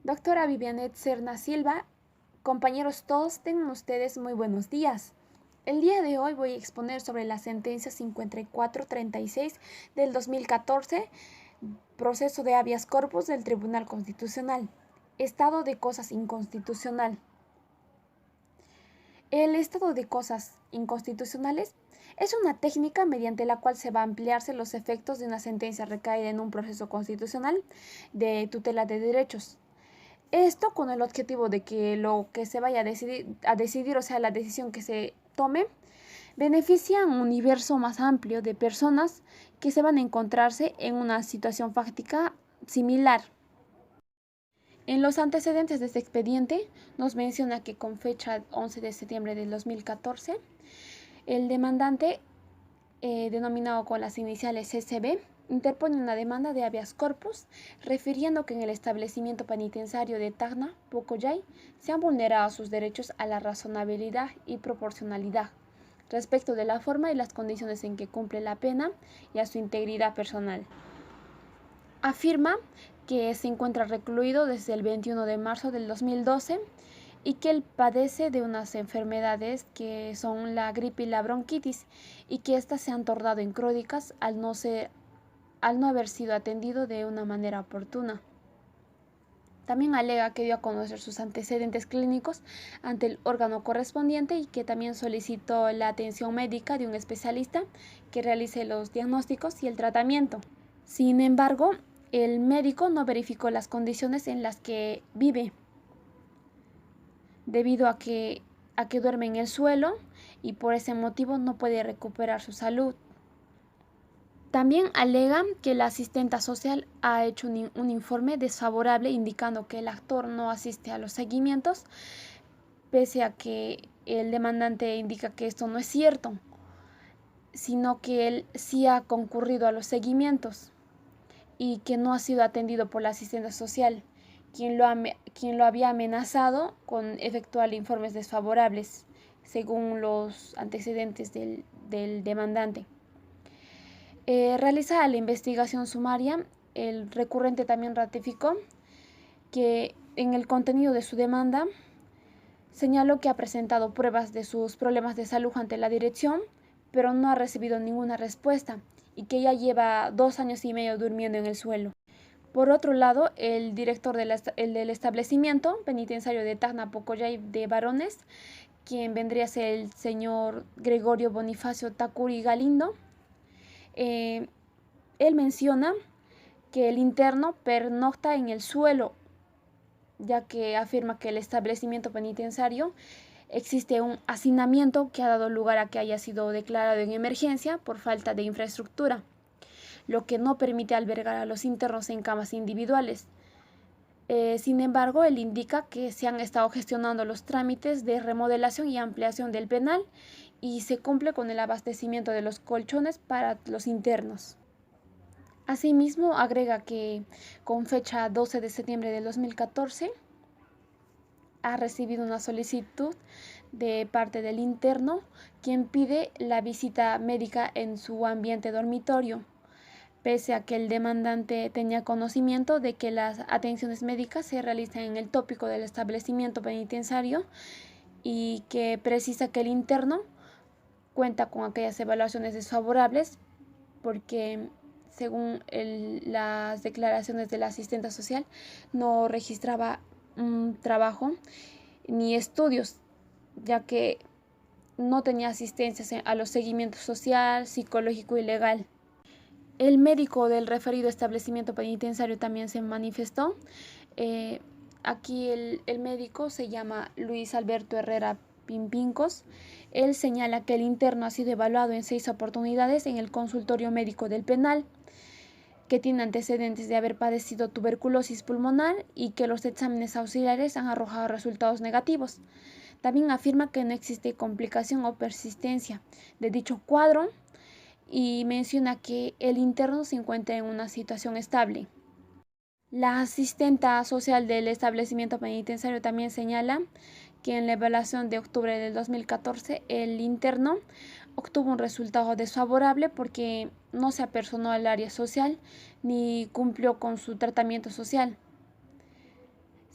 Doctora Vivianet Serna Silva, compañeros todos, tengan ustedes muy buenos días. El día de hoy voy a exponer sobre la sentencia 5436 del 2014, proceso de habeas corpus del Tribunal Constitucional, estado de cosas inconstitucional. El estado de cosas inconstitucionales es una técnica mediante la cual se va a ampliarse los efectos de una sentencia recaída en un proceso constitucional de tutela de derechos. Esto con el objetivo de que lo que se vaya a decidir, o sea, la decisión que se tome, beneficia a un universo más amplio de personas que se van a encontrarse en una situación fáctica similar. En los antecedentes de este expediente nos menciona que con fecha 11 de septiembre del 2014, el demandante, denominado con las iniciales CCB, interpone una demanda de habeas corpus refiriendo que en el establecimiento penitenciario de Tacna, Pocoyay, se han vulnerado sus derechos a la razonabilidad y proporcionalidad respecto de la forma y las condiciones en que cumple la pena y a su integridad personal. Afirma que se encuentra recluido desde el 21 de marzo del 2012 y que él padece de unas enfermedades que son la gripe y la bronquitis y que éstas se han tornado en crónicas al no haber sido atendido de una manera oportuna. También alega que dio a conocer sus antecedentes clínicos ante el órgano correspondiente y que también solicitó la atención médica de un especialista que realice los diagnósticos y el tratamiento. Sin embargo, el médico no verificó las condiciones en las que vive, debido a que duerme en el suelo y por ese motivo no puede recuperar su salud. También alega que la asistenta social ha hecho un informe desfavorable indicando que el actor no asiste a los seguimientos, pese a que el demandante indica que esto no es cierto, sino que él sí ha concurrido a los seguimientos y que no ha sido atendido por la asistente social, quien lo había amenazado con efectuar informes desfavorables, según los antecedentes del demandante. Realizada la investigación sumaria, el recurrente también ratificó que en el contenido de su demanda señaló que ha presentado pruebas de sus problemas de salud ante la dirección, pero no ha recibido ninguna respuesta y que ya lleva 2 años y medio durmiendo en el suelo. Por otro lado, el director del establecimiento penitenciario de Tacna Pocoyay de varones, quien vendría a ser el señor Gregorio Bonifacio Tacuri Galindo, él menciona que el interno pernocta en el suelo, ya que afirma que el establecimiento penitenciario existe un hacinamiento que ha dado lugar a que haya sido declarado en emergencia por falta de infraestructura, lo que no permite albergar a los internos en camas individuales. Sin embargo, él indica que se han estado gestionando los trámites de remodelación y ampliación del penal y se cumple con el abastecimiento de los colchones para los internos. Asimismo, agrega que con fecha 12 de septiembre del 2014 ha recibido una solicitud de parte del interno, quien pide la visita médica en su ambiente dormitorio, pese a que el demandante tenía conocimiento de que las atenciones médicas se realizan en el tópico del establecimiento penitenciario y que precisa que el interno cuenta con aquellas evaluaciones desfavorables porque según las declaraciones de la asistente social no registraba un trabajo ni estudios, ya que no tenía asistencia a los seguimientos social, psicológico y legal. El médico del referido establecimiento penitenciario también se manifestó. Aquí el médico se llama Luis Alberto Herrera Pimpincos. Él señala que el interno ha sido evaluado en 6 oportunidades en el consultorio médico del penal, que tiene antecedentes de haber padecido tuberculosis pulmonar y que los exámenes auxiliares han arrojado resultados negativos. También afirma que no existe complicación o persistencia de dicho cuadro y menciona que el interno se encuentra en una situación estable. La asistenta social del establecimiento penitenciario también señala que en la evaluación de octubre del 2014 el interno obtuvo un resultado desfavorable porque no se apersonó al área social ni cumplió con su tratamiento social.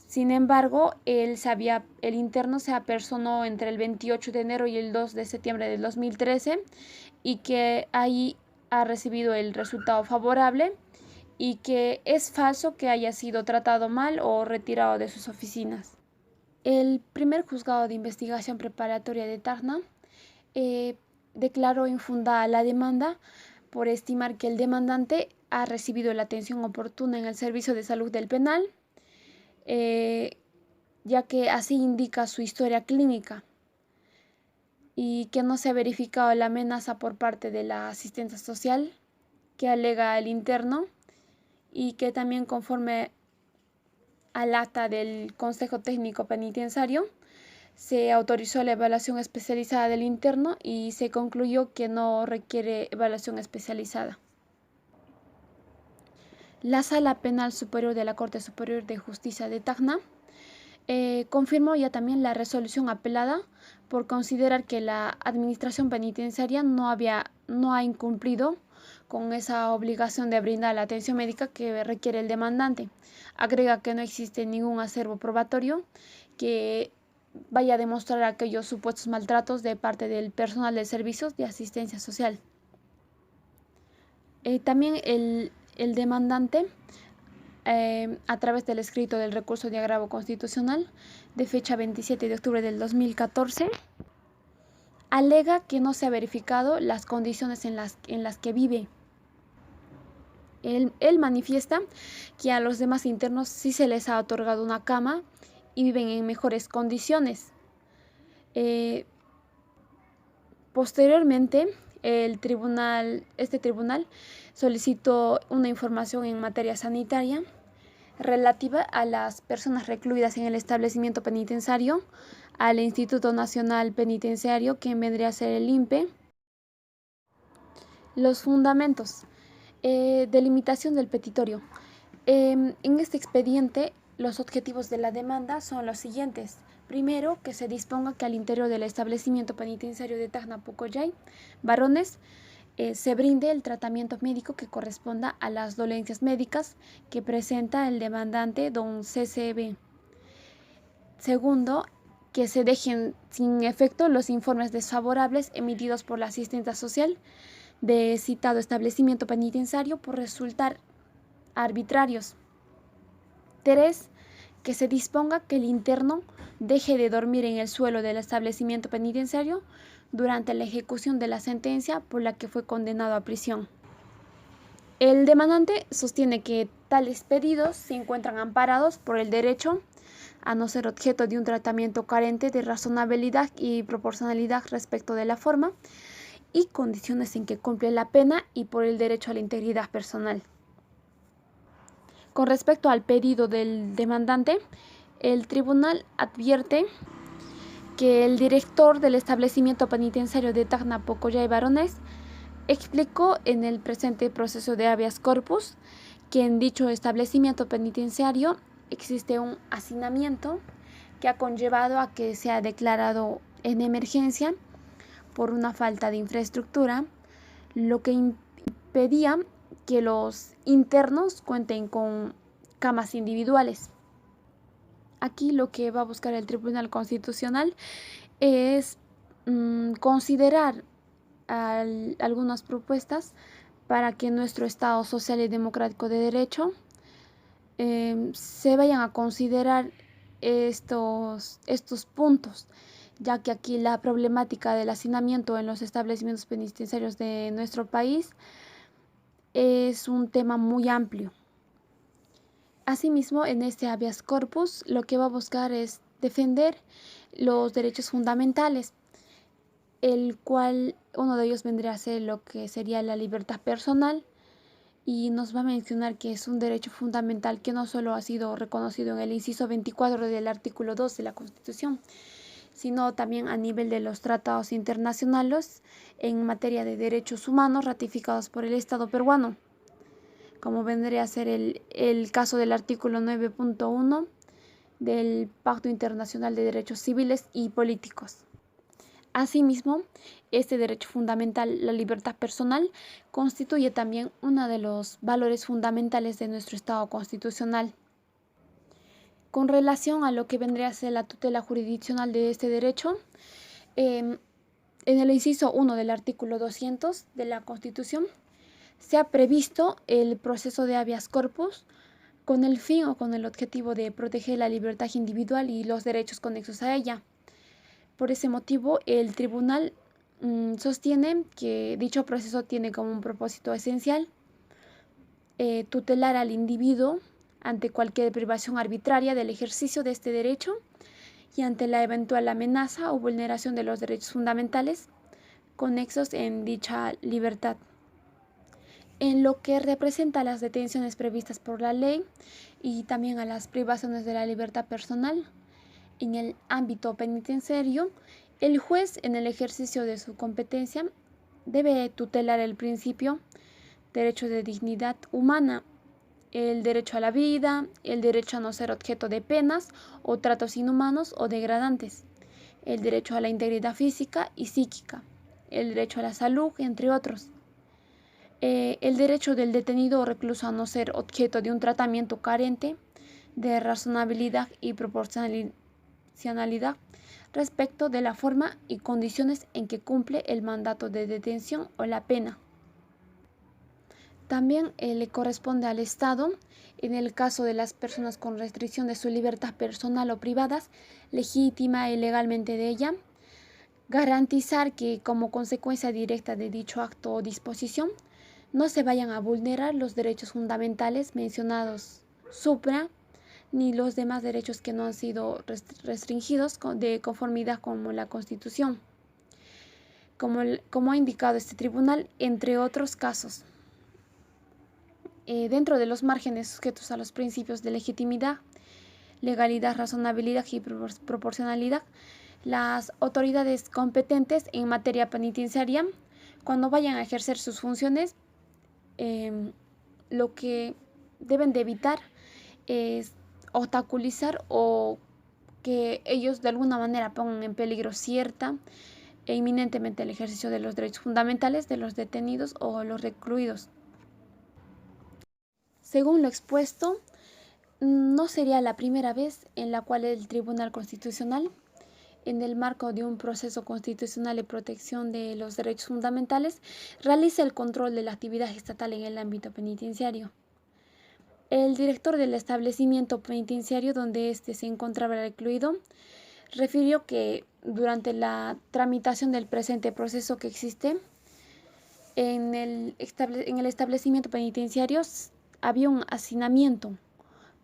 Sin embargo, el interno se apersonó entre el 28 de enero y el 2 de septiembre del 2013 y que ahí ha recibido el resultado favorable y que es falso que haya sido tratado mal o retirado de sus oficinas. El primer juzgado de investigación preparatoria de Tacna declaró infundada la demanda por estimar que el demandante ha recibido la atención oportuna en el servicio de salud del penal, ya que así indica su historia clínica, y que no se ha verificado la amenaza por parte de la asistente social que alega el interno, y que también conforme al acta del Consejo Técnico Penitenciario se autorizó la evaluación especializada del interno y se concluyó que no requiere evaluación especializada. La Sala Penal Superior de la Corte Superior de Justicia de Tacna confirmó ya también la resolución apelada por considerar que la administración penitenciaria no ha incumplido con esa obligación de brindar la atención médica que requiere el demandante. Agrega que no existe ningún acervo probatorio que vaya a demostrar aquellos supuestos maltratos de parte del personal de servicios de asistencia social. También el demandante, a través del escrito del recurso de agravo constitucional de fecha 27 de octubre del 2014, alega que no se ha verificado las condiciones en las que vive. Él manifiesta que a los demás internos sí se les ha otorgado una cama y viven en mejores condiciones. Posteriormente, este tribunal solicitó una información en materia sanitaria relativa a las personas recluidas en el establecimiento penitenciario, al Instituto Nacional Penitenciario, que vendría a ser el INPE. Los fundamentos. Delimitación del petitorio. En este expediente, los objetivos de la demanda son los siguientes. Primero, que se disponga que al interior del establecimiento penitenciario de Tacna Pucallay, Varones, se brinde el tratamiento médico que corresponda a las dolencias médicas que presenta el demandante don CCB. Segundo, que se dejen sin efecto los informes desfavorables emitidos por la asistenta social de citado establecimiento penitenciario por resultar arbitrarios. 3. Que se disponga que el interno deje de dormir en el suelo del establecimiento penitenciario durante la ejecución de la sentencia por la que fue condenado a prisión. El demandante sostiene que tales pedidos se encuentran amparados por el derecho a no ser objeto de un tratamiento carente de razonabilidad y proporcionalidad respecto de la forma y condiciones en que cumple la pena y por el derecho a la integridad personal. Con respecto al pedido del demandante, el tribunal advierte que el director del establecimiento penitenciario de Tacna Pucallay Varones explicó en el presente proceso de habeas corpus que en dicho establecimiento penitenciario existe un hacinamiento que ha conllevado a que sea declarado en emergencia por una falta de infraestructura, lo que impedía que los internos cuenten con camas individuales. Aquí lo que va a buscar el Tribunal Constitucional es considerar algunas propuestas para que nuestro Estado social y democrático de derecho se vayan a considerar estos puntos, ya que aquí la problemática del hacinamiento en los establecimientos penitenciarios de nuestro país es un tema muy amplio. Asimismo, en este habeas corpus lo que va a buscar es defender los derechos fundamentales, el cual uno de ellos vendría a ser lo que sería la libertad personal, y nos va a mencionar que es un derecho fundamental que no solo ha sido reconocido en el inciso 24 del artículo 2 de la Constitución, sino también a nivel de los tratados internacionales en materia de derechos humanos ratificados por el Estado peruano, como vendría a ser el caso del artículo 9.1 del Pacto Internacional de Derechos Civiles y Políticos. Asimismo, este derecho fundamental, la libertad personal, constituye también uno de los valores fundamentales de nuestro Estado constitucional. Con relación a lo que vendría a ser la tutela jurisdiccional de este derecho, en el inciso 1 del artículo 200 de la Constitución se ha previsto el proceso de habeas corpus con el fin o con el objetivo de proteger la libertad individual y los derechos conexos a ella. Por ese motivo, el tribunal sostiene que dicho proceso tiene como un propósito esencial tutelar al individuo ante cualquier privación arbitraria del ejercicio de este derecho y ante la eventual amenaza o vulneración de los derechos fundamentales conexos en dicha libertad. En lo que representa a las detenciones previstas por la ley y también a las privaciones de la libertad personal, en el ámbito penitenciario, el juez, en el ejercicio de su competencia, debe tutelar el principio derecho de dignidad humana, el derecho a la vida, el derecho a no ser objeto de penas o tratos inhumanos o degradantes, el derecho a la integridad física y psíquica, el derecho a la salud, entre otros. El derecho del detenido o recluso a no ser objeto de un tratamiento carente de razonabilidad y proporcionalidad respecto de la forma y condiciones en que cumple el mandato de detención o la pena. También le corresponde al Estado, en el caso de las personas con restricción de su libertad personal o privadas, legítima y legalmente de ella, garantizar que como consecuencia directa de dicho acto o disposición no se vayan a vulnerar los derechos fundamentales mencionados supra, ni los demás derechos que no han sido restringidos de conformidad con la Constitución, como ha indicado este tribunal, entre otros casos. Dentro de los márgenes sujetos a los principios de legitimidad, legalidad, razonabilidad y proporcionalidad, las autoridades competentes en materia penitenciaria, cuando vayan a ejercer sus funciones, lo que deben de evitar es obstaculizar o que ellos de alguna manera pongan en peligro cierta e inminentemente el ejercicio de los derechos fundamentales de los detenidos o los recluidos. Según lo expuesto, no sería la primera vez en la cual el Tribunal Constitucional, en el marco de un proceso constitucional de protección de los derechos fundamentales, realiza el control de la actividad estatal en el ámbito penitenciario. El director del establecimiento penitenciario donde éste se encontraba recluido refirió que durante la tramitación del presente proceso que existe en el establecimiento penitenciario había un hacinamiento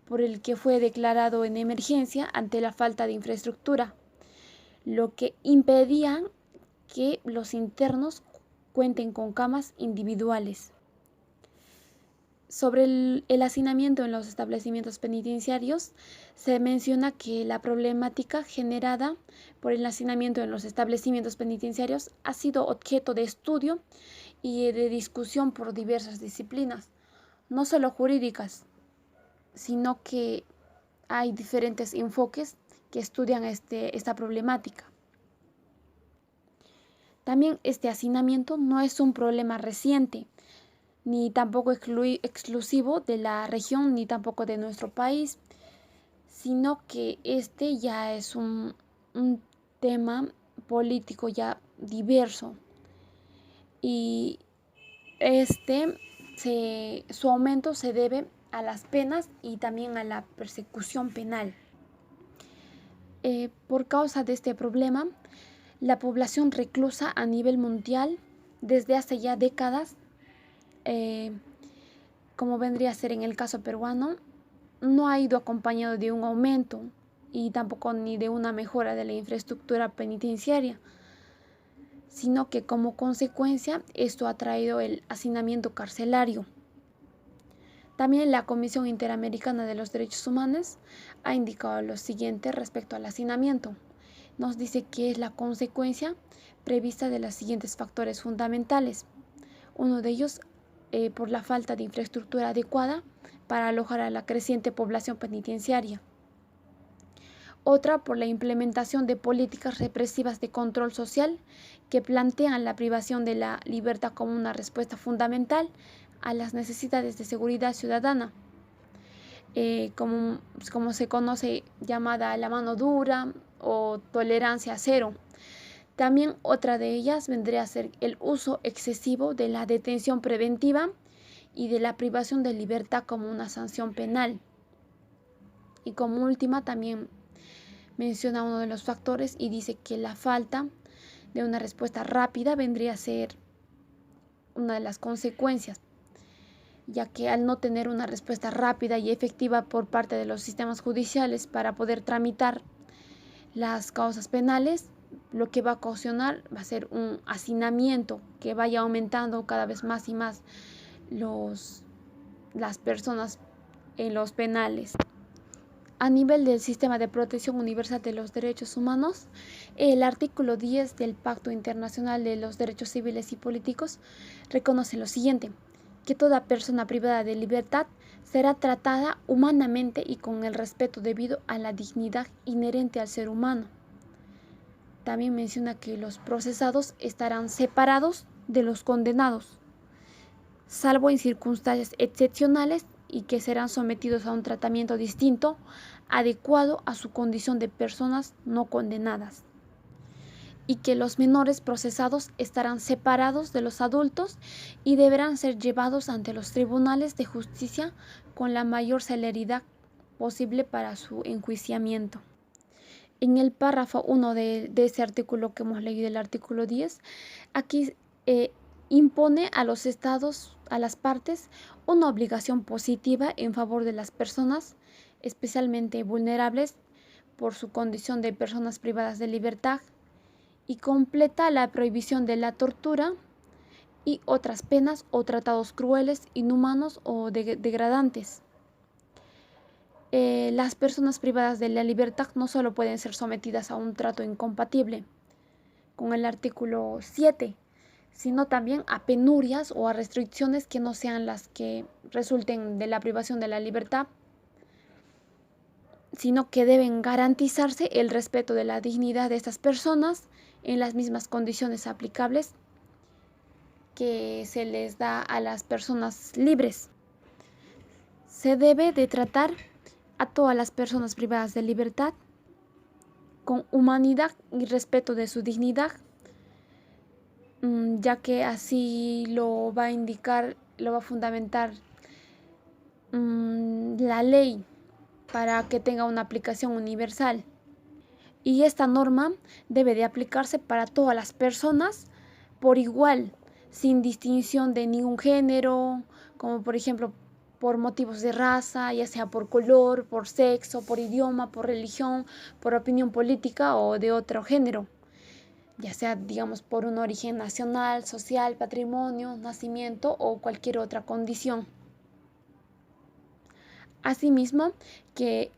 por el que fue declarado en emergencia ante la falta de infraestructura, lo que impedía que los internos cuenten con camas individuales. Sobre el hacinamiento en los establecimientos penitenciarios, se menciona que la problemática generada por el hacinamiento en los establecimientos penitenciarios ha sido objeto de estudio y de discusión por diversas disciplinas, no solo jurídicas, sino que hay diferentes enfoques que estudian esta problemática. También este hacinamiento no es un problema reciente, ni tampoco exclusivo de la región, ni tampoco de nuestro país, sino que este ya es un tema político ya diverso. Y su aumento se debe a las penas y también a la persecución penal. Por causa de este problema, la población reclusa a nivel mundial desde hace ya décadas, como vendría a ser en el caso peruano, no ha ido acompañado de un aumento y tampoco ni de una mejora de la infraestructura penitenciaria, sino que como consecuencia esto ha traído el hacinamiento carcelario. También la Comisión Interamericana de los Derechos Humanos ha indicado lo siguiente respecto al hacinamiento. Nos dice que es la consecuencia prevista de los siguientes factores fundamentales. Uno de ellos, por la falta de infraestructura adecuada para alojar a la creciente población penitenciaria. Otra, por la implementación de políticas represivas de control social que plantean la privación de la libertad como una respuesta fundamental a las necesidades de seguridad ciudadana. como se conoce, llamada la mano dura o tolerancia cero. También otra de ellas vendría a ser el uso excesivo de la detención preventiva y de la privación de libertad como una sanción penal. Y como última también menciona uno de los factores y dice que la falta de una respuesta rápida vendría a ser una de las consecuencias, ya que al no tener una respuesta rápida y efectiva por parte de los sistemas judiciales para poder tramitar las causas penales, lo que va a ocasionar va a ser un hacinamiento que vaya aumentando cada vez más y más las personas en los penales. A nivel del Sistema de Protección Universal de los Derechos Humanos, el artículo 10 del Pacto Internacional de los Derechos Civiles y Políticos reconoce lo siguiente: que toda persona privada de libertad será tratada humanamente y con el respeto debido a la dignidad inherente al ser humano. También menciona que los procesados estarán separados de los condenados, salvo en circunstancias excepcionales, y que serán sometidos a un tratamiento distinto, adecuado a su condición de personas no condenadas. Y que los menores procesados estarán separados de los adultos y deberán ser llevados ante los tribunales de justicia con la mayor celeridad posible para su enjuiciamiento. En el párrafo 1 de ese artículo que hemos leído, el artículo 10, aquí impone a los estados, a las partes, una obligación positiva en favor de las personas especialmente vulnerables por su condición de personas privadas de libertad, y completa la prohibición de la tortura y otras penas o tratados crueles, inhumanos o degradantes. Las personas privadas de la libertad no solo pueden ser sometidas a un trato incompatible con el artículo 7, sino también a penurias o a restricciones que no sean las que resulten de la privación de la libertad, sino que deben garantizarse el respeto de la dignidad de estas personas en las mismas condiciones aplicables que se les da a las personas libres. Se debe de tratar a todas las personas privadas de libertad con humanidad y respeto de su dignidad, ya que así lo va a indicar, lo va a fundamentar la ley para que tenga una aplicación universal. Y esta norma debe de aplicarse para todas las personas por igual, sin distinción de ningún género, como por ejemplo por motivos de raza, ya sea por color, por sexo, por idioma, por religión, por opinión política o de otro género, ya sea, digamos, por un origen nacional, social, patrimonio, nacimiento o cualquier otra condición. Asimismo, que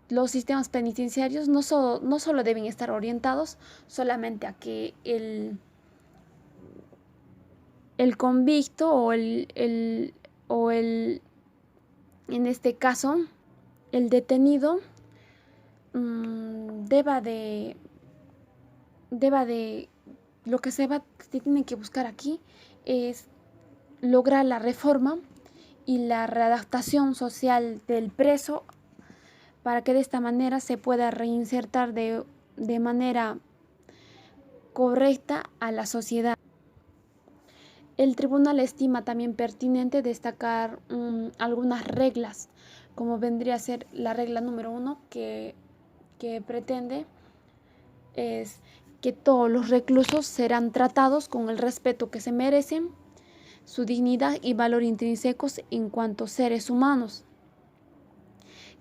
los sistemas penitenciarios no solo deben estar orientados solamente a que el convicto o en este caso, el detenido lo que se tiene que buscar aquí es lograr la reforma y la readaptación social del preso para que de esta manera se pueda reinsertar de manera correcta a la sociedad. El tribunal estima también pertinente destacar algunas reglas, como vendría a ser la regla número 1, que pretende es que todos los reclusos serán tratados con el respeto que se merecen, su dignidad y valor intrínsecos en cuanto seres humanos,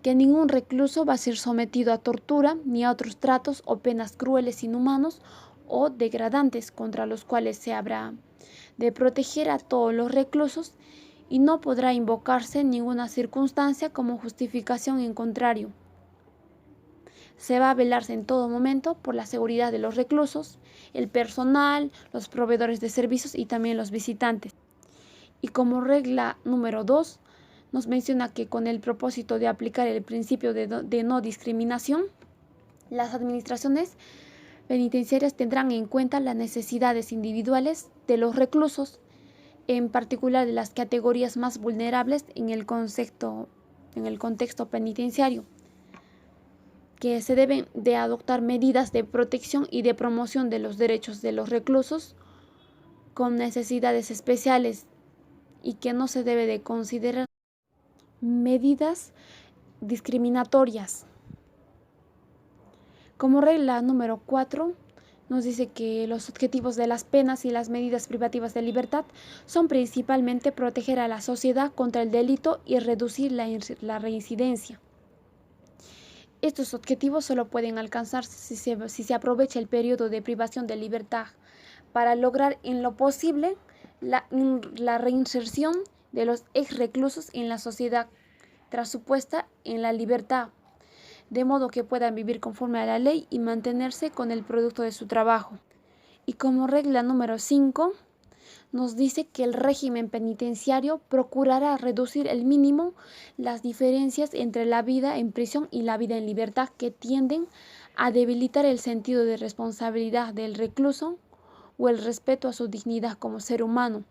que ningún recluso va a ser sometido a tortura ni a otros tratos o penas crueles, inhumanos o degradantes, contra los cuales se habrá de proteger a todos los reclusos y no podrá invocarse ninguna circunstancia como justificación en contrario. Se va a velarse en todo momento por la seguridad de los reclusos, el personal, los proveedores de servicios y también los visitantes. Y como regla número 2, nos menciona que con el propósito de aplicar el principio de no discriminación, las administraciones penitenciarias tendrán en cuenta las necesidades individuales de los reclusos, en particular de las categorías más vulnerables en el contexto en el contexto penitenciario, que se deben de adoptar medidas de protección y de promoción de los derechos de los reclusos con necesidades especiales y que no se debe de considerar medidas discriminatorias. Como regla número 4, nos dice que los objetivos de las penas y las medidas privativas de libertad son principalmente proteger a la sociedad contra el delito y reducir la reincidencia. Estos objetivos solo pueden alcanzarse si se aprovecha el periodo de privación de libertad para lograr en lo posible la reinserción de los ex reclusos en la sociedad tras su puesta en la libertad, de modo que puedan vivir conforme a la ley y mantenerse con el producto de su trabajo. Y como regla número 5, nos dice que el régimen penitenciario procurará reducir el mínimo las diferencias entre la vida en prisión y la vida en libertad que tienden a debilitar el sentido de responsabilidad del recluso o el respeto a su dignidad como ser humano.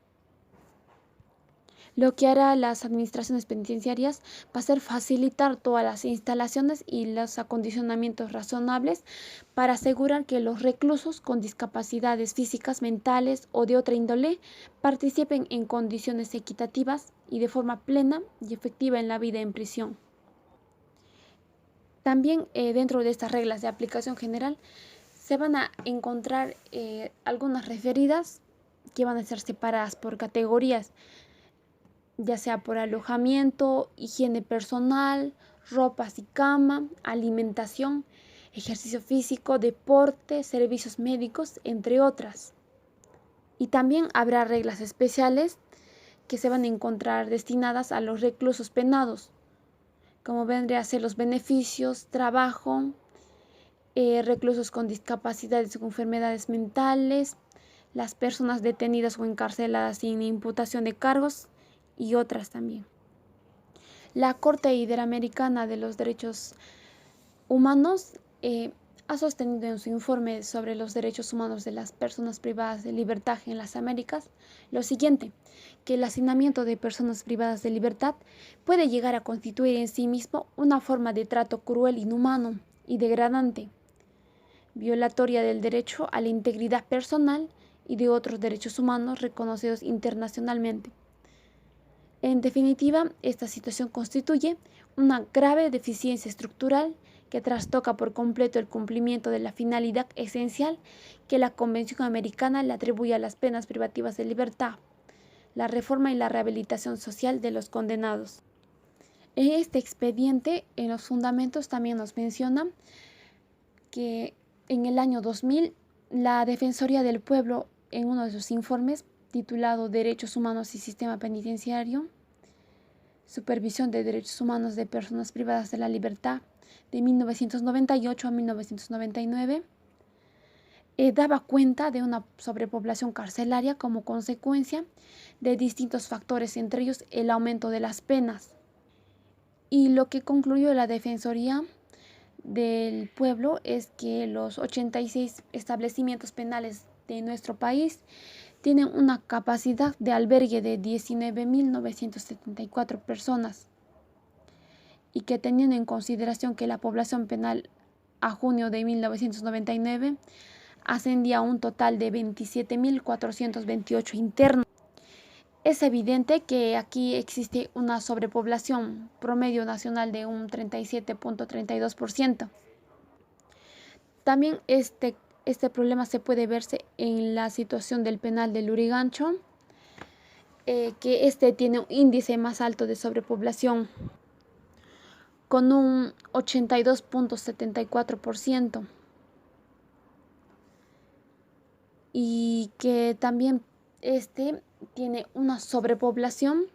Lo que hará las administraciones penitenciarias va a ser facilitar todas las instalaciones y los acondicionamientos razonables para asegurar que los reclusos con discapacidades físicas, mentales o de otra índole participen en condiciones equitativas y de forma plena y efectiva en la vida en prisión. También dentro de estas reglas de aplicación general se van a encontrar algunas referidas que van a ser separadas por categorías, ya sea por alojamiento, higiene personal, ropas y cama, alimentación, ejercicio físico, deporte, servicios médicos, entre otras. Y también habrá reglas especiales que se van a encontrar destinadas a los reclusos penados, como vendría a ser los beneficios, trabajo, reclusos con discapacidades o enfermedades mentales, las personas detenidas o encarceladas sin imputación de cargos, y otras también. La Corte Interamericana de los Derechos Humanos ha sostenido en su informe sobre los derechos humanos de las personas privadas de libertad en las Américas lo siguiente, que el hacinamiento de personas privadas de libertad puede llegar a constituir en sí mismo una forma de trato cruel, inhumano y degradante, violatoria del derecho a la integridad personal y de otros derechos humanos reconocidos internacionalmente. En definitiva, esta situación constituye una grave deficiencia estructural que trastoca por completo el cumplimiento de la finalidad esencial que la Convención Americana le atribuye a las penas privativas de libertad, la reforma y la rehabilitación social de los condenados. En este expediente, en los fundamentos también nos menciona que en el año 2000, la Defensoría del Pueblo, en uno de sus informes, titulado Derechos Humanos y Sistema Penitenciario, Supervisión de Derechos Humanos de Personas Privadas de la Libertad, de 1998 a 1999, daba cuenta de una sobrepoblación carcelaria como consecuencia de distintos factores, entre ellos el aumento de las penas. Y lo que concluyó la Defensoría del Pueblo es que los 86 establecimientos penales de nuestro país tienen una capacidad de albergue de 19.974 personas y que teniendo en consideración que la población penal a junio de 1999 ascendía a un total de 27.428 internos. Es evidente que aquí existe una sobrepoblación promedio nacional de un 37.32%. También este problema se puede verse en la situación del penal de Lurigancho, que tiene un índice más alto de sobrepoblación, con un 82.74%, y que también tiene una sobrepoblación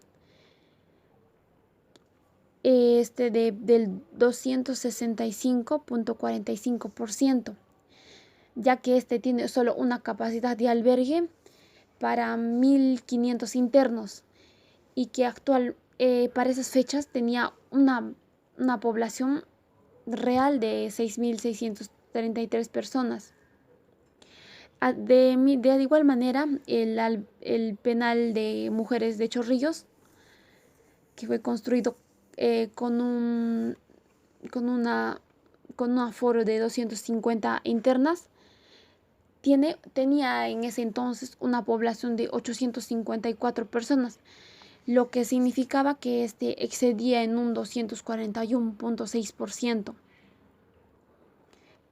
del 265.45%, ya que tiene solo una capacidad de albergue para 1.500 internos y que para esas fechas tenía una población real de 6.633 personas. De igual manera, el penal de mujeres de Chorrillos, que fue construido con con un aforo de 250 internas, tenía en ese entonces una población de 854 personas, lo que significaba que este excedía en un 241.6%,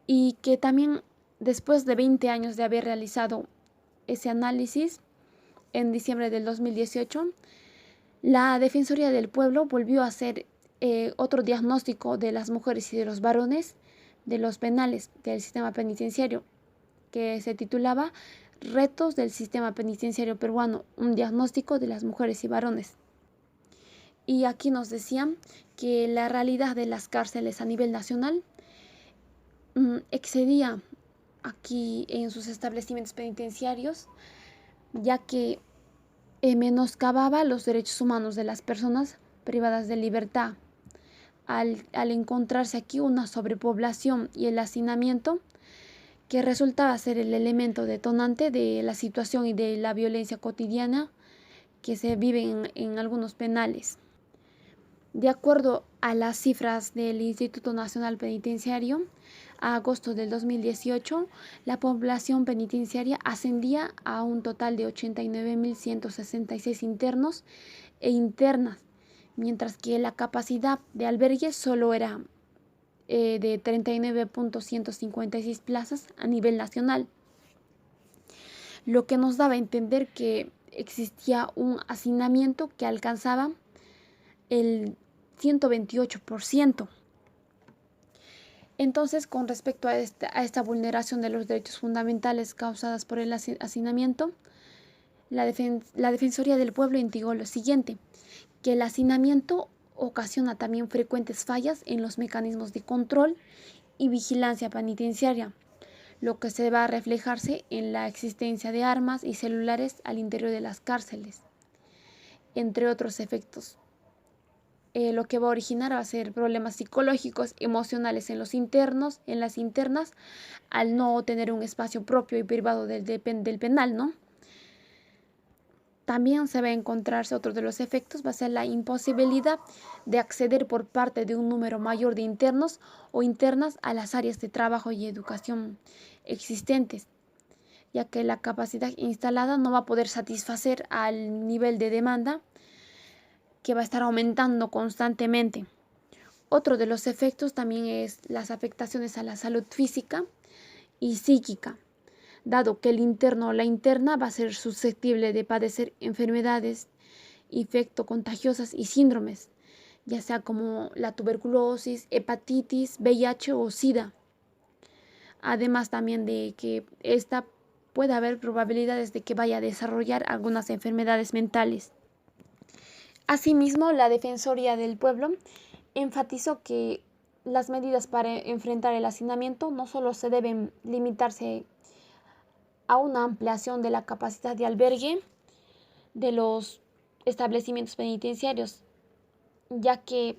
y que también después de 20 años de haber realizado ese análisis, en diciembre del 2018, la Defensoría del Pueblo volvió a hacer otro diagnóstico de las mujeres y de los varones de los penales del sistema penitenciario, que se titulaba Retos del sistema penitenciario peruano, un diagnóstico de las mujeres y varones. Y aquí nos decían que la realidad de las cárceles a nivel nacional excedía aquí en sus establecimientos penitenciarios, ya que menoscababa los derechos humanos de las personas privadas de libertad. Al encontrarse aquí una sobrepoblación y el hacinamiento, que resultaba ser el elemento detonante de la situación y de la violencia cotidiana que se vive en algunos penales. De acuerdo a las cifras del Instituto Nacional Penitenciario, a agosto del 2018, la población penitenciaria ascendía a un total de 89.166 internos e internas, mientras que la capacidad de albergue solo era de 39.156 plazas a nivel nacional, lo que nos daba a entender que existía un hacinamiento que alcanzaba el 128%. Entonces, con respecto a esta vulneración de los derechos fundamentales causadas por el hacinamiento, la Defensoría del Pueblo indicó lo siguiente, que el hacinamiento ocasiona también frecuentes fallas en los mecanismos de control y vigilancia penitenciaria, lo que se va a reflejarse en la existencia de armas y celulares al interior de las cárceles, entre otros efectos. Lo que va a originar va a ser problemas psicológicos, emocionales en los internos, en las internas, al no tener un espacio propio y privado del penal, ¿no? También se va a encontrarse otro de los efectos, va a ser la imposibilidad de acceder por parte de un número mayor de internos o internas a las áreas de trabajo y educación existentes, ya que la capacidad instalada no va a poder satisfacer al nivel de demanda que va a estar aumentando constantemente. Otro de los efectos también es las afectaciones a la salud física y psíquica, dado que el interno o la interna va a ser susceptible de padecer enfermedades infectocontagiosas y síndromes, ya sea como la tuberculosis, hepatitis, VIH o SIDA. Además también de que puede haber probabilidades de que vaya a desarrollar algunas enfermedades mentales. Asimismo, la Defensoría del Pueblo enfatizó que las medidas para enfrentar el hacinamiento no solo se deben limitarse a una ampliación de la capacidad de albergue de los establecimientos penitenciarios, ya que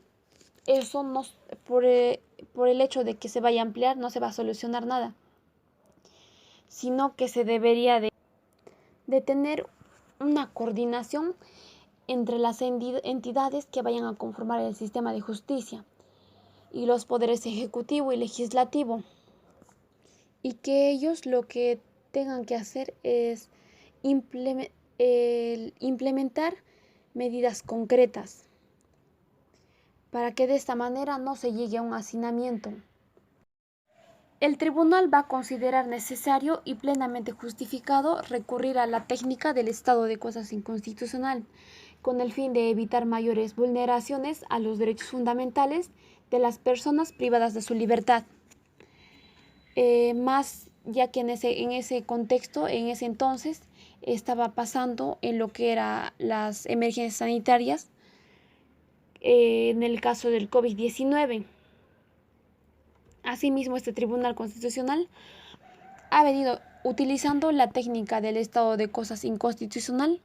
eso no, por el hecho de que se vaya a ampliar no se va a solucionar nada, sino que se debería de tener una coordinación entre las entidades que vayan a conformar el sistema de justicia y los poderes ejecutivo y legislativo, y que ellos lo que tengan que hacer es implementar medidas concretas para que de esta manera no se llegue a un hacinamiento. El tribunal va a considerar necesario y plenamente justificado recurrir a la técnica del estado de cosas inconstitucional, con el fin de evitar mayores vulneraciones a los derechos fundamentales de las personas privadas de su libertad. Más ya que en ese contexto, en ese entonces, estaba pasando en lo que eran las emergencias sanitarias, en el caso del COVID-19. Asimismo, este Tribunal Constitucional ha venido utilizando la técnica del estado de cosas inconstitucional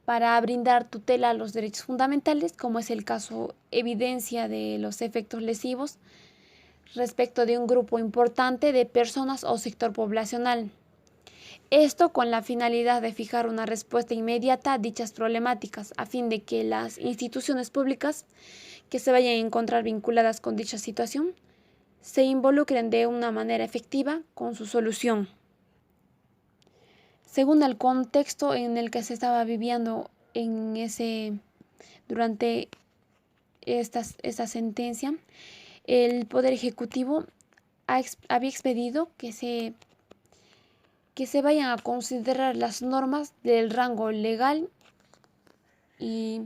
para brindar tutela a los derechos fundamentales, como es el caso evidencia de los efectos lesivos respecto de un grupo importante de personas o sector poblacional, Esto con la finalidad de fijar una respuesta inmediata a dichas problemáticas, a fin de que las instituciones públicas que se vayan a encontrar vinculadas con dicha situación se involucren de una manera efectiva con su solución. Según el contexto en el que se estaba viviendo durante esta sentencia, el Poder Ejecutivo había expedido que se vayan a considerar las normas del rango legal y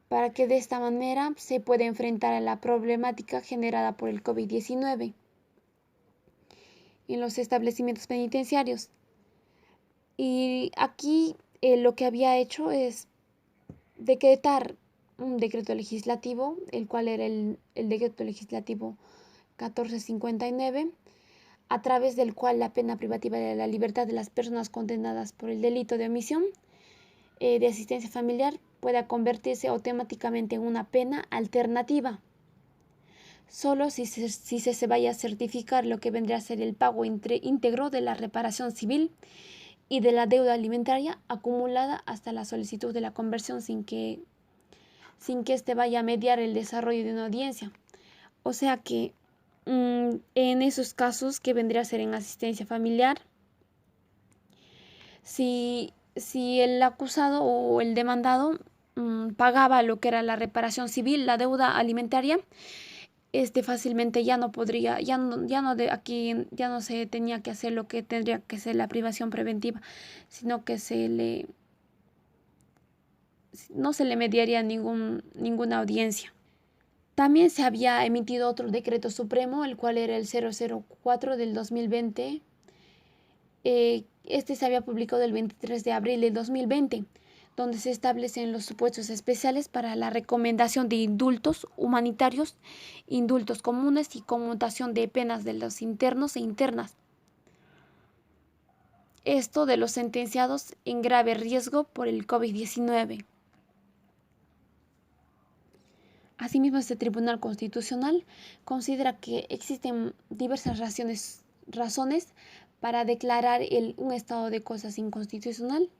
para que de esta manera se pueda enfrentar a la problemática generada por el COVID-19 en los establecimientos penitenciarios. Y aquí lo que había hecho es decretar un decreto legislativo, el cual era el decreto legislativo 1459, a través del cual la pena privativa de la libertad de las personas condenadas por el delito de omisión de asistencia familiar pueda convertirse automáticamente en una pena alternativa, solo si se vaya a certificar lo que vendría a ser el pago íntegro de la reparación civil y de la deuda alimentaria acumulada hasta la solicitud de la conversión sin que éste vaya a mediar el desarrollo de una audiencia. O sea que en esos casos que vendría a ser en asistencia familiar, si el acusado o el demandado pagaba lo que era la reparación civil, la deuda alimentaria, fácilmente ya no podría, aquí ya no se tenía que hacer lo que tendría que ser la privación preventiva, sino que no se le mediaría ninguna audiencia. También se había emitido otro decreto supremo, el cual era el 004 del 2020. Se había publicado el 23 de abril del 2020, donde se establecen los supuestos especiales para la recomendación de indultos humanitarios, indultos comunes y conmutación de penas de los internos e internas. Esto de los sentenciados en grave riesgo por el COVID-19. Asimismo, este Tribunal Constitucional considera que existen diversas razones para declarar un estado de cosas inconstitucional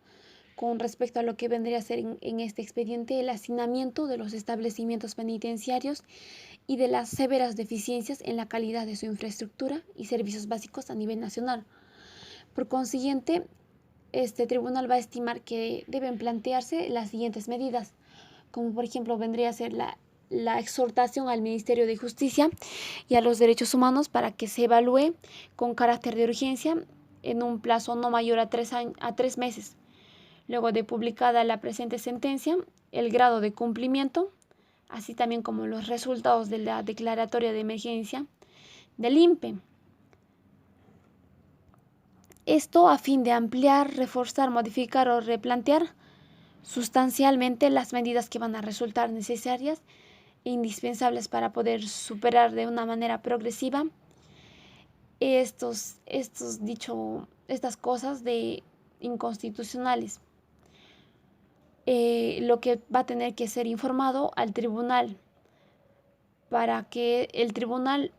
con respecto a lo que vendría a ser en este expediente el hacinamiento de los establecimientos penitenciarios y de las severas deficiencias en la calidad de su infraestructura y servicios básicos a nivel nacional. Por consiguiente, este tribunal va a estimar que deben plantearse las siguientes medidas, como por ejemplo vendría a ser la exhortación al Ministerio de Justicia y a los Derechos Humanos para que se evalúe con carácter de urgencia en un plazo no mayor a 3 meses, luego de publicada la presente sentencia, el grado de cumplimiento, así también como los resultados de la declaratoria de emergencia del INPE. Esto a fin de ampliar, reforzar, modificar o replantear sustancialmente las medidas que van a resultar necesarias e indispensables para poder superar de una manera progresiva estas cosas de inconstitucionales. Lo que va a tener que ser informado al tribunal para que el tribunal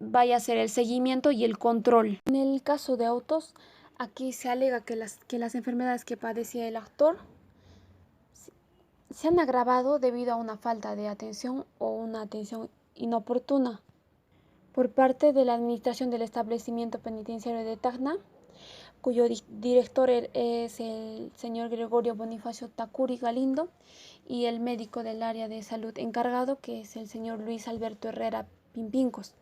vaya a hacer el seguimiento y el control. En el caso de Autos, aquí se alega que las enfermedades que padecía el actor se han agravado debido a una falta de atención o una atención inoportuna por parte de la administración del establecimiento penitenciario de Tacna, cuyo director es el señor Gregorio Bonifacio Tacuri Galindo, y el médico del área de salud encargado, que es el señor Luis Alberto Herrera Pimpincos.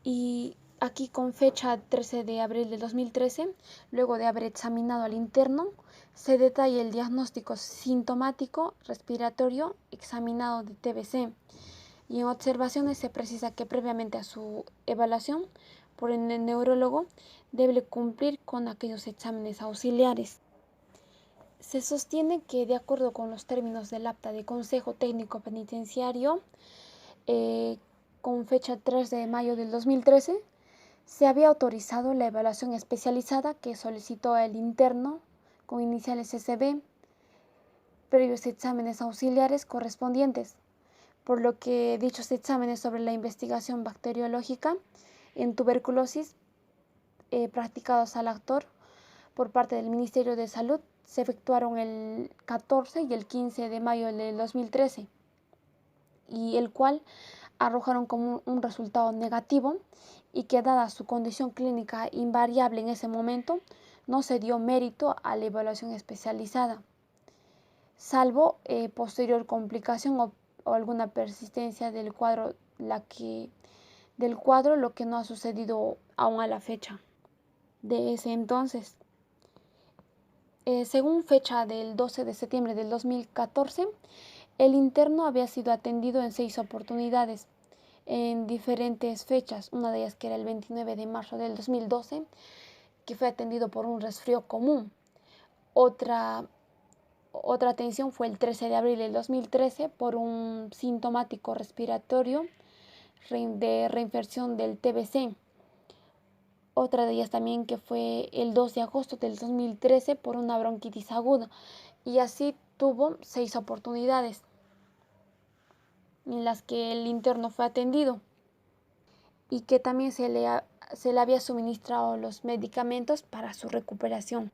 Y aquí con fecha 13 de abril de 2013, luego de haber examinado al interno, se detalla el diagnóstico sintomático respiratorio examinado de TBC, y en observaciones se precisa que previamente a su evaluación por el neurólogo debe cumplir con aquellos exámenes auxiliares. Se sostiene que de acuerdo con los términos del acta de Consejo Técnico Penitenciario, con fecha 3 de mayo del 2013, se había autorizado la evaluación especializada que solicitó el interno con iniciales SB, previos exámenes auxiliares correspondientes, por lo que dichos exámenes sobre la investigación bacteriológica en tuberculosis practicados al actor por parte del Ministerio de Salud se efectuaron el 14 y el 15 de mayo del 2013, y el cual arrojaron como un resultado negativo, y que dada su condición clínica invariable en ese momento, no se dio mérito a la evaluación especializada, salvo posterior complicación o alguna persistencia del cuadro, lo que no ha sucedido aún a la fecha de ese entonces. Según fecha del 12 de septiembre del 2014, el interno había sido atendido en 6 oportunidades, en diferentes fechas, una de ellas que era el 29 de marzo del 2012, que fue atendido por un resfrío común. Otra atención fue el 13 de abril del 2013 por un sintomático respiratorio de reinfección del TBC. Otra de ellas también que fue el 2 de agosto del 2013 por una bronquitis aguda. Y así tuvo 6 oportunidades en las que el interno fue atendido, y que también se le había suministrado los medicamentos para su recuperación.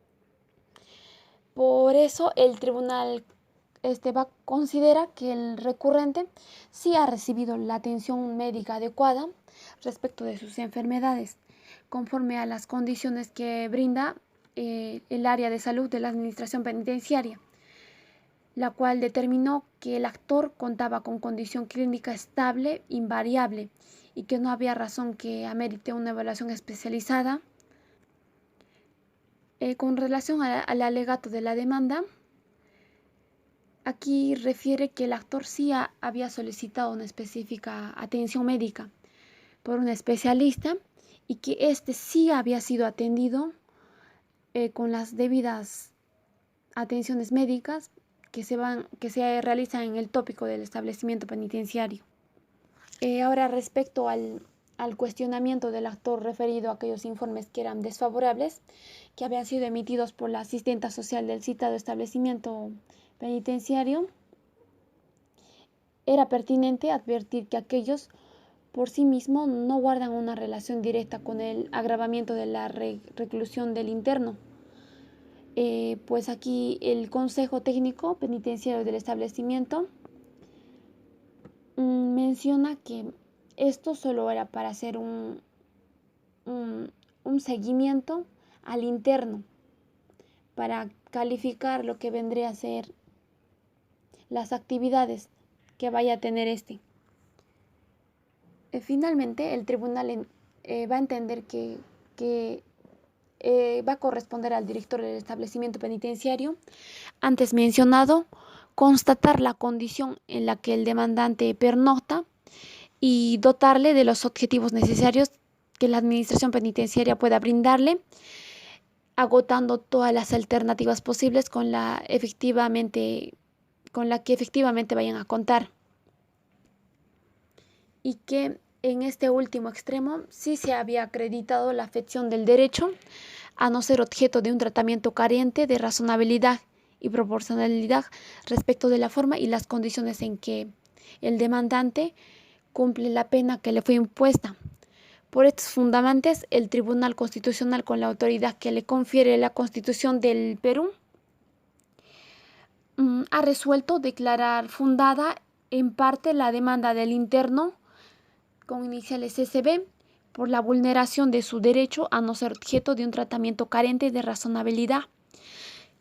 Por eso el tribunal considera que el recurrente sí ha recibido la atención médica adecuada respecto de sus enfermedades, conforme a las condiciones que brinda el área de salud de la administración penitenciaria, la cual determinó que el actor contaba con condición clínica estable, invariable, y que no había razón que amerite una evaluación especializada. Con relación al alegato de la demanda, aquí refiere que el actor sí había solicitado una específica atención médica por un especialista, y que éste sí había sido atendido con las debidas atenciones médicas que se realizan en el tópico del establecimiento penitenciario. Ahora, respecto al cuestionamiento del actor referido a aquellos informes que eran desfavorables, que habían sido emitidos por la asistenta social del citado establecimiento penitenciario, era pertinente advertir que aquellos por sí mismos no guardan una relación directa con el agravamiento de la reclusión del interno. Pues aquí el Consejo Técnico Penitenciario del establecimiento menciona que esto solo era para hacer un seguimiento al interno, para calificar lo que vendría a ser las actividades que vaya a tener este. Finalmente, el tribunal va a entender que va a corresponder al director del establecimiento penitenciario, antes mencionado, constatar la condición en la que el demandante pernocta y dotarle de los objetivos necesarios que la administración penitenciaria pueda brindarle, agotando todas las alternativas posibles con la que efectivamente vayan a contar. Y que en este último extremo sí se había acreditado la afección del derecho a no ser objeto de un tratamiento carente de razonabilidad y proporcionalidad respecto de la forma y las condiciones en que el demandante cumple la pena que le fue impuesta. Por estos fundamentos, el Tribunal Constitucional, con la autoridad que le confiere la Constitución del Perú, ha resuelto declarar fundada en parte la demanda del interno con iniciales SB por la vulneración de su derecho a no ser objeto de un tratamiento carente de razonabilidad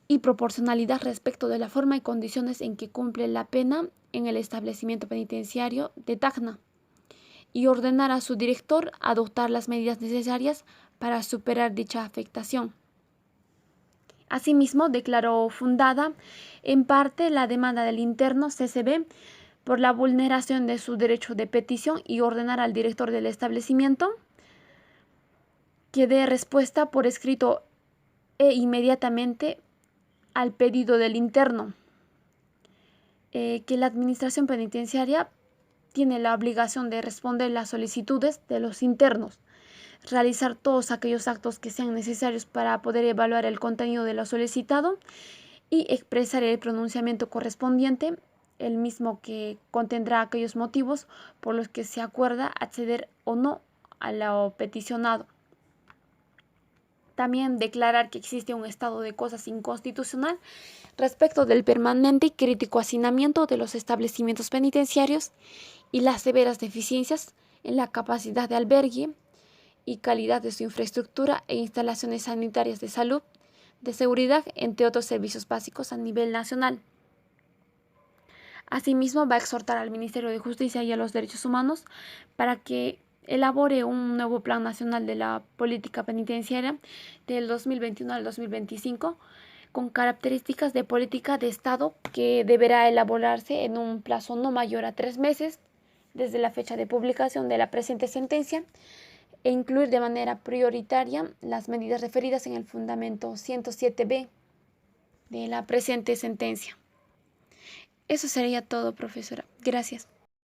y proporcionalidad respecto de la forma y condiciones en que cumple la pena en el establecimiento penitenciario de Tacna, y ordenar a su director adoptar las medidas necesarias para superar dicha afectación. Asimismo, declaró fundada en parte la demanda del interno CCB por la vulneración de su derecho de petición, y ordenar al director del establecimiento que dé respuesta por escrito inmediatamente al pedido del interno, que la administración penitenciaria tiene la obligación de responder las solicitudes de los internos, realizar todos aquellos actos que sean necesarios para poder evaluar el contenido de lo solicitado y expresar el pronunciamiento correspondiente, el mismo que contendrá aquellos motivos por los que se acuerda acceder o no a lo peticionado. También declarar que existe un estado de cosas inconstitucional respecto del permanente y crítico hacinamiento de los establecimientos penitenciarios y las severas deficiencias en la capacidad de albergue y calidad de su infraestructura e instalaciones sanitarias de salud, de seguridad, entre otros servicios básicos a nivel nacional. Asimismo, va a exhortar al Ministerio de Justicia y a los Derechos Humanos para que elabore un nuevo Plan Nacional de la Política Penitenciaria del 2021 al 2025 con características de política de Estado que deberá elaborarse en un plazo no mayor a 3 meses desde la fecha de publicación de la presente sentencia e incluir de manera prioritaria las medidas referidas en el fundamento 107b de la presente sentencia. Eso sería todo, profesora. Gracias.